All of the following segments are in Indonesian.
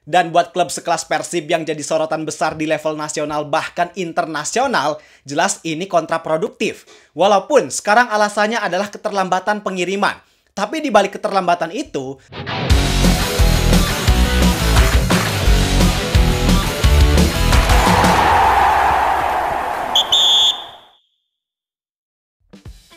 Dan buat klub sekelas Persib yang jadi sorotan besar di level nasional bahkan internasional, jelas ini kontraproduktif. Walaupun sekarang alasannya adalah keterlambatan pengiriman. Tapi di balik keterlambatan itu,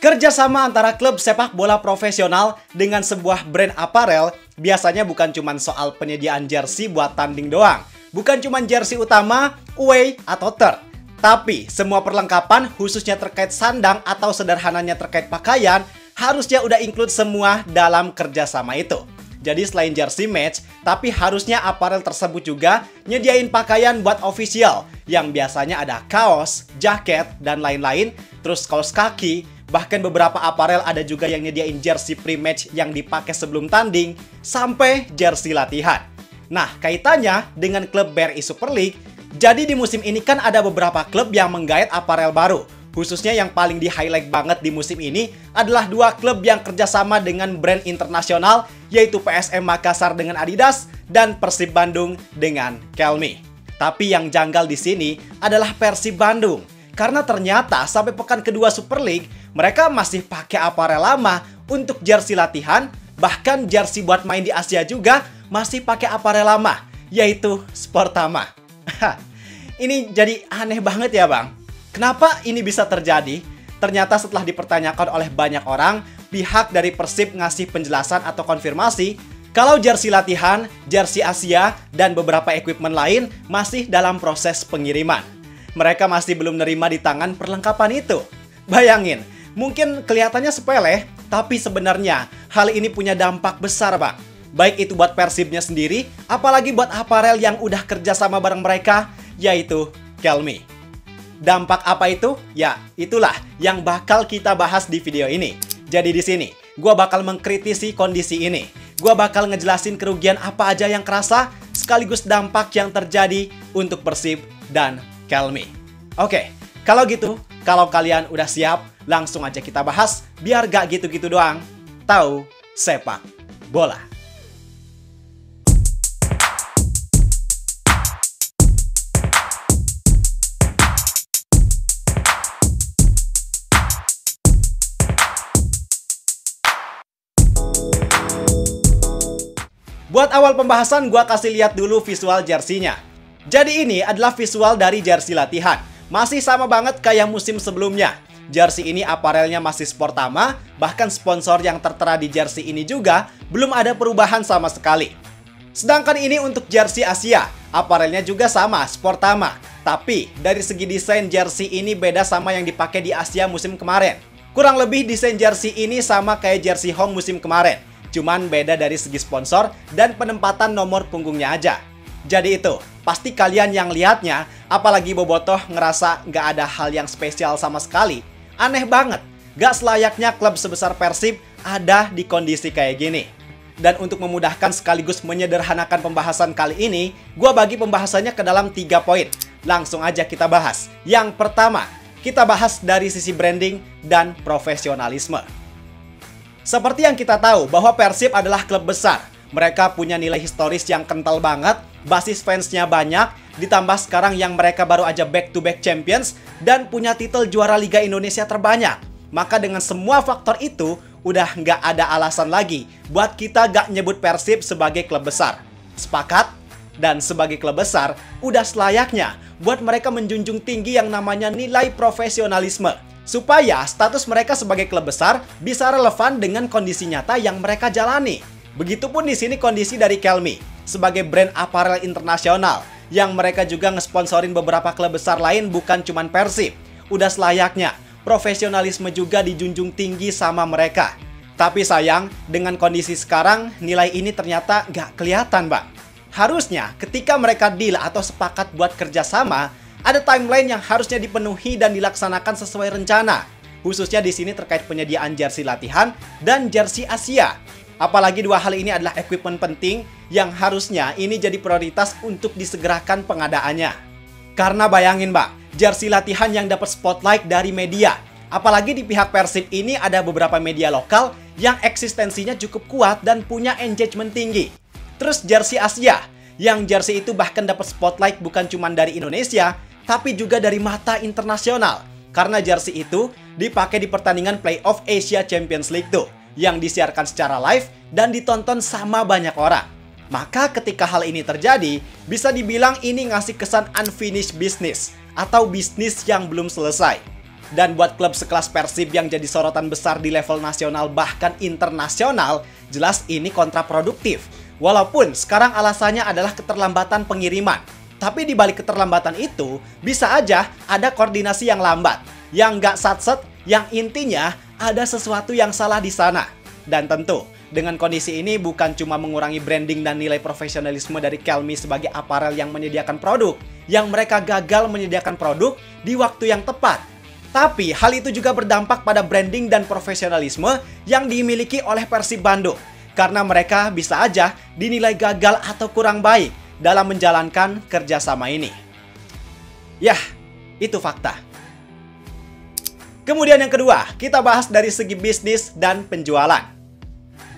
kerjasama antara klub sepak bola profesional dengan sebuah brand aparel biasanya bukan cuma soal penyediaan jersey buat tanding doang. Bukan cuma jersey utama, away, atau third. Tapi semua perlengkapan khususnya terkait sandang atau sederhananya terkait pakaian harusnya udah include semua dalam kerjasama itu. Jadi selain jersey match, tapi harusnya aparel tersebut juga nyediain pakaian buat official yang biasanya ada kaos, jaket, dan lain-lain, terus kaos kaki. Bahkan beberapa aparel ada juga yang nyediain jersey pre-match yang dipakai sebelum tanding, sampai jersey latihan. Nah, kaitannya dengan klub BRI Super League, jadi di musim ini kan ada beberapa klub yang menggait aparel baru. Khususnya yang paling di-highlight banget di musim ini adalah dua klub yang kerjasama dengan brand internasional, yaitu PSM Makassar dengan Adidas dan Persib Bandung dengan Kelme. Tapi yang janggal di sini adalah Persib Bandung. Karena ternyata sampai pekan kedua Super League, mereka masih pakai aparel lama untuk jersey latihan, bahkan jersey buat main di Asia juga masih pakai aparel lama, yaitu Sportama. Ini jadi aneh banget ya bang. Kenapa ini bisa terjadi? Ternyata setelah dipertanyakan oleh banyak orang, pihak dari Persib ngasih penjelasan atau konfirmasi kalau jersey latihan, jersey Asia, dan beberapa equipment lain masih dalam proses pengiriman. Mereka masih belum nerima di tangan perlengkapan itu. Bayangin, mungkin kelihatannya sepele, tapi sebenarnya hal ini punya dampak besar bang. Baik itu buat Persibnya sendiri, apalagi buat aparel yang udah kerja sama bareng mereka, yaitu Kelme. Dampak apa itu? Ya, itulah yang bakal kita bahas di video ini. Jadi di sini, gua bakal mengkritisi kondisi ini. Gua bakal ngejelasin kerugian apa aja yang kerasa, sekaligus dampak yang terjadi untuk Persib dan Kelme. Oke, kalau gitu, kalau kalian udah siap, langsung aja kita bahas, biar gak gitu-gitu doang. Tahu sepak bola. Buat awal pembahasan, gua kasih lihat dulu visual jersey-nya. Jadi ini adalah visual dari jersey latihan. Masih sama banget kayak musim sebelumnya. Jersey ini aparelnya masih Sportama, bahkan sponsor yang tertera di jersey ini juga belum ada perubahan sama sekali. Sedangkan ini untuk jersey Asia, aparelnya juga sama, Sportama. Tapi dari segi desain jersey ini beda sama yang dipakai di Asia musim kemarin. Kurang lebih desain jersey ini sama kayak jersey home musim kemarin. Cuman beda dari segi sponsor dan penempatan nomor punggungnya aja. Jadi itu, pasti kalian yang lihatnya, apalagi bobotoh ngerasa nggak ada hal yang spesial sama sekali. Aneh banget, nggak selayaknya klub sebesar Persib ada di kondisi kayak gini. Dan untuk memudahkan sekaligus menyederhanakan pembahasan kali ini, gua bagi pembahasannya ke dalam 3 poin. Langsung aja kita bahas. Yang pertama, kita bahas dari sisi branding dan profesionalisme. Seperti yang kita tahu bahwa Persib adalah klub besar. Mereka punya nilai historis yang kental banget, basis fansnya banyak, ditambah sekarang yang mereka baru aja back-to-back champions dan punya titel juara Liga Indonesia terbanyak. Maka dengan semua faktor itu, udah nggak ada alasan lagi buat kita gak nyebut Persib sebagai klub besar. Sepakat? Dan sebagai klub besar, udah selayaknya buat mereka menjunjung tinggi yang namanya nilai profesionalisme. Supaya status mereka sebagai klub besar bisa relevan dengan kondisi nyata yang mereka jalani. Begitupun di sini kondisi dari Kelme sebagai brand aparel internasional yang mereka juga ngesponsorin beberapa klub besar lain bukan cuman Persib. Udah selayaknya profesionalisme juga dijunjung tinggi sama mereka. Tapi sayang dengan kondisi sekarang nilai ini ternyata nggak kelihatan bang. Harusnya ketika mereka deal atau sepakat buat kerjasama, ada timeline yang harusnya dipenuhi dan dilaksanakan sesuai rencana. Khususnya di sini terkait penyediaan jersey latihan dan jersey Asia. Apalagi dua hal ini adalah equipment penting yang harusnya ini jadi prioritas untuk disegerakan pengadaannya. Karena bayangin bang, jersey latihan yang dapat spotlight dari media. Apalagi di pihak Persib ini ada beberapa media lokal yang eksistensinya cukup kuat dan punya engagement tinggi. Terus jersey Asia yang jersey itu bahkan dapat spotlight bukan cuma dari Indonesia, tapi juga dari mata internasional. Karena jersey itu dipakai di pertandingan playoff Asia Champions League tuh, yang disiarkan secara live dan ditonton sama banyak orang. Maka ketika hal ini terjadi, bisa dibilang ini ngasih kesan unfinished business, atau bisnis yang belum selesai. Dan buat klub sekelas Persib yang jadi sorotan besar di level nasional bahkan internasional, jelas ini kontraproduktif. Walaupun sekarang alasannya adalah keterlambatan pengiriman. Tapi di balik keterlambatan itu, bisa aja ada koordinasi yang lambat, yang nggak satset, yang intinya ada sesuatu yang salah di sana. Dan tentu, dengan kondisi ini bukan cuma mengurangi branding dan nilai profesionalisme dari Kelme sebagai aparel yang menyediakan produk, yang mereka gagal menyediakan produk di waktu yang tepat. Tapi hal itu juga berdampak pada branding dan profesionalisme yang dimiliki oleh Persib Bandung. Karena mereka bisa aja dinilai gagal atau kurang baik dalam menjalankan kerjasama ini. Yah, itu fakta. Kemudian yang kedua, kita bahas dari segi bisnis dan penjualan.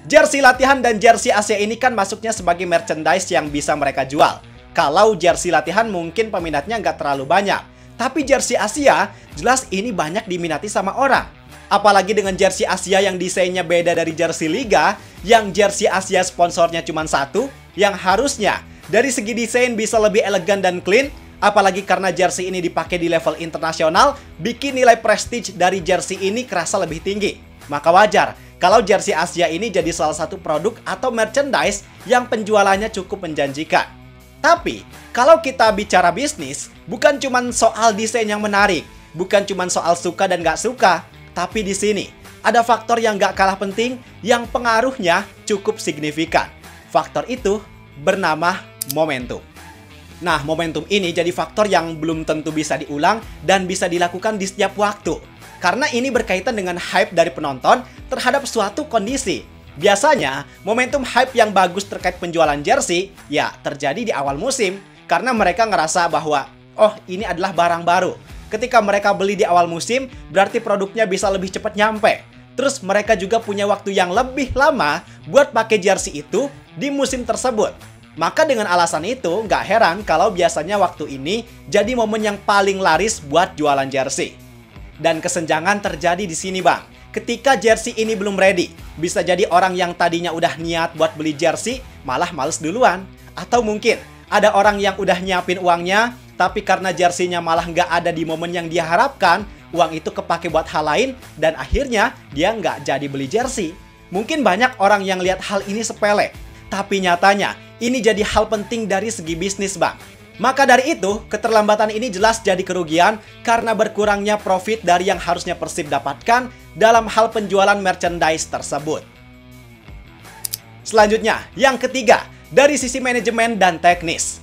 Jersey latihan dan jersey Asia ini kan masuknya sebagai merchandise yang bisa mereka jual. Kalau jersey latihan mungkin peminatnya nggak terlalu banyak. Tapi jersey Asia, jelas ini banyak diminati sama orang. Apalagi dengan jersey Asia yang desainnya beda dari jersey Liga, yang jersey Asia sponsornya cuma satu, yang harusnya dari segi desain bisa lebih elegan dan clean, apalagi karena jersey ini dipakai di level internasional, bikin nilai prestige dari jersey ini kerasa lebih tinggi. Maka wajar kalau jersey Asia ini jadi salah satu produk atau merchandise yang penjualannya cukup menjanjikan. Tapi, kalau kita bicara bisnis, bukan cuma soal desain yang menarik, bukan cuma soal suka dan gak suka, tapi di sini ada faktor yang gak kalah penting yang pengaruhnya cukup signifikan. Faktor itu bernama momentum. Nah, momentum ini jadi faktor yang belum tentu bisa diulang dan bisa dilakukan di setiap waktu. Karena ini berkaitan dengan hype dari penonton terhadap suatu kondisi. Biasanya, momentum hype yang bagus terkait penjualan jersey ya terjadi di awal musim. Karena mereka ngerasa bahwa, oh ini adalah barang baru. Ketika mereka beli di awal musim, berarti produknya bisa lebih cepat nyampe. Terus mereka juga punya waktu yang lebih lama buat pakai jersey itu di musim tersebut. Maka dengan alasan itu, nggak heran kalau biasanya waktu ini jadi momen yang paling laris buat jualan jersey. Dan kesenjangan terjadi di sini bang. Ketika jersey ini belum ready, bisa jadi orang yang tadinya udah niat buat beli jersey, malah males duluan. Atau mungkin ada orang yang udah nyiapin uangnya, tapi karena jersey-nya malah nggak ada di momen yang dia harapkan, uang itu kepake buat hal lain, dan akhirnya dia nggak jadi beli jersey. Mungkin banyak orang yang lihat hal ini sepele, tapi nyatanya ini jadi hal penting dari segi bisnis bang. Maka dari itu, keterlambatan ini jelas jadi kerugian karena berkurangnya profit dari yang harusnya Persib dapatkan dalam hal penjualan merchandise tersebut. Selanjutnya, yang ketiga, dari sisi manajemen dan teknis.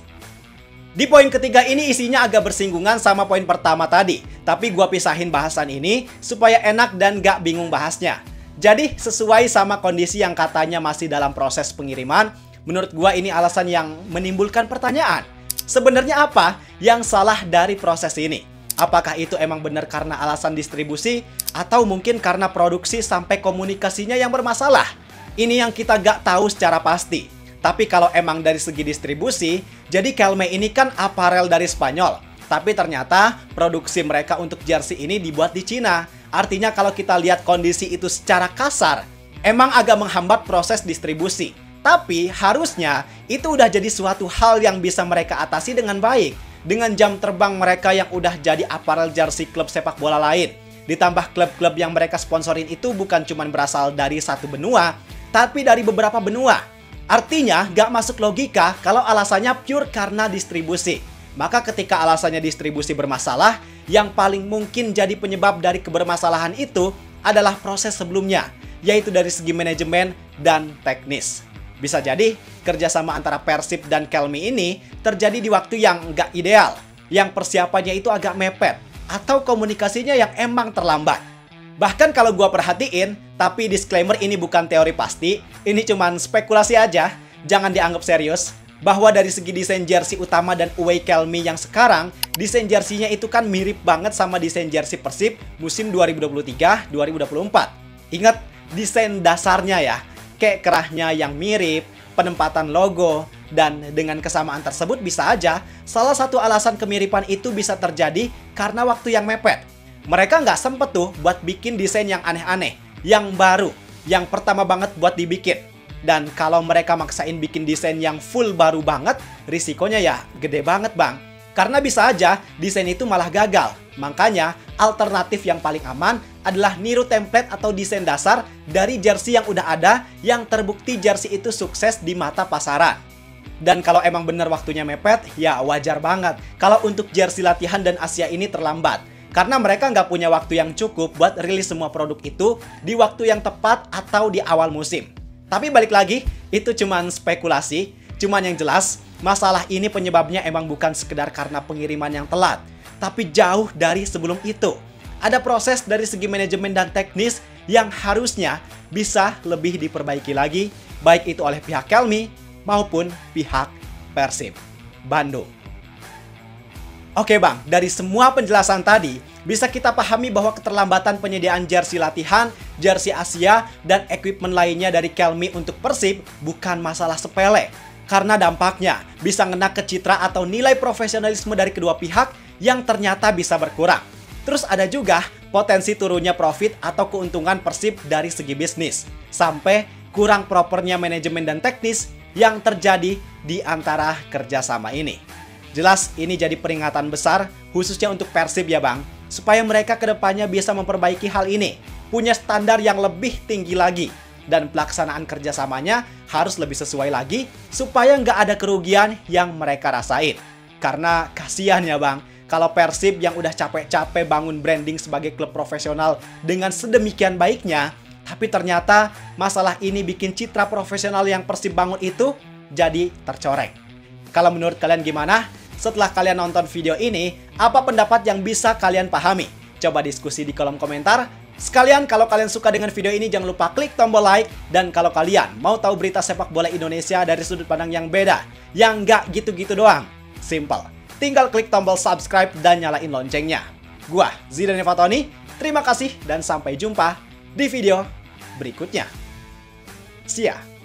Di poin ketiga ini isinya agak bersinggungan sama poin pertama tadi, tapi gua pisahin bahasan ini supaya enak dan gak bingung bahasnya. Jadi sesuai sama kondisi yang katanya masih dalam proses pengiriman, menurut gua ini alasan yang menimbulkan pertanyaan. Sebenarnya apa yang salah dari proses ini? Apakah itu emang benar karena alasan distribusi atau mungkin karena produksi sampai komunikasinya yang bermasalah? Ini yang kita gak tahu secara pasti. Tapi kalau emang dari segi distribusi, jadi Kelme ini kan aparel dari Spanyol. Tapi ternyata produksi mereka untuk jersey ini dibuat di Cina. Artinya kalau kita lihat kondisi itu secara kasar, emang agak menghambat proses distribusi. Tapi harusnya itu udah jadi suatu hal yang bisa mereka atasi dengan baik. Dengan jam terbang mereka yang udah jadi aparel jersey klub sepak bola lain. Ditambah klub-klub yang mereka sponsorin itu bukan cuma berasal dari satu benua, tapi dari beberapa benua. Artinya, gak masuk logika kalau alasannya pure karena distribusi. Maka ketika alasannya distribusi bermasalah, yang paling mungkin jadi penyebab dari kebermasalahan itu adalah proses sebelumnya, yaitu dari segi manajemen dan teknis. Bisa jadi, kerjasama antara Persib dan Kelme ini terjadi di waktu yang gak ideal, yang persiapannya itu agak mepet, atau komunikasinya yang emang terlambat. Bahkan kalau gua perhatiin, tapi disclaimer ini bukan teori pasti, ini cuman spekulasi aja, jangan dianggap serius, bahwa dari segi desain jersey utama dan away Kelme yang sekarang, desain jersey-nya itu kan mirip banget sama desain jersey Persib musim 2023-2024. Ingat desain dasarnya ya, kayak kerahnya yang mirip, penempatan logo, Dan dengan kesamaan tersebut bisa aja salah satu alasan kemiripan itu bisa terjadi karena waktu yang mepet. Mereka nggak sempet tuh buat bikin desain yang aneh-aneh, yang baru, yang pertama banget buat dibikin. Dan kalau mereka maksain bikin desain yang full baru banget, risikonya ya gede banget bang. Karena bisa aja desain itu malah gagal. Makanya alternatif yang paling aman adalah niru template atau desain dasar dari jersey yang udah ada yang terbukti jersey itu sukses di mata pasaran. Dan kalau emang bener waktunya mepet, ya wajar banget kalau untuk jersey latihan dan Asia ini terlambat. Karena mereka nggak punya waktu yang cukup buat rilis semua produk itu di waktu yang tepat atau di awal musim. Tapi balik lagi, itu cuman spekulasi. Cuman yang jelas, masalah ini penyebabnya emang bukan sekedar karena pengiriman yang telat, tapi jauh dari sebelum itu. Ada proses dari segi manajemen dan teknis yang harusnya bisa lebih diperbaiki lagi, baik itu oleh pihak Kelmi maupun pihak Persib Bandung. Oke bang, dari semua penjelasan tadi, bisa kita pahami bahwa keterlambatan penyediaan jersey latihan, jersey Asia, dan equipment lainnya dari Kelmi untuk Persib bukan masalah sepele. Karena dampaknya bisa ngena ke citra atau nilai profesionalisme dari kedua pihak yang ternyata bisa berkurang. Terus ada juga potensi turunnya profit atau keuntungan Persib dari segi bisnis. Sampai kurang propernya manajemen dan teknis yang terjadi di antara kerjasama ini. Jelas ini jadi peringatan besar khususnya untuk Persib ya bang. Supaya mereka kedepannya bisa memperbaiki hal ini. Punya standar yang lebih tinggi lagi. Dan pelaksanaan kerjasamanya harus lebih sesuai lagi supaya nggak ada kerugian yang mereka rasain. Karena kasihan ya bang, kalau Persib yang udah capek-capek bangun branding sebagai klub profesional dengan sedemikian baiknya, tapi ternyata masalah ini bikin citra profesional yang Persib bangun itu jadi tercoreng. Kalau menurut kalian gimana? Setelah kalian nonton video ini, apa pendapat yang bisa kalian pahami? Coba diskusi di kolom komentar. Sekalian kalau kalian suka dengan video ini jangan lupa klik tombol like. Dan kalau kalian mau tahu berita sepak bola Indonesia dari sudut pandang yang beda, yang nggak gitu-gitu doang, simple. Tinggal klik tombol subscribe dan nyalain loncengnya. Gua Zidane Fatoni, terima kasih dan sampai jumpa di video berikutnya. See ya!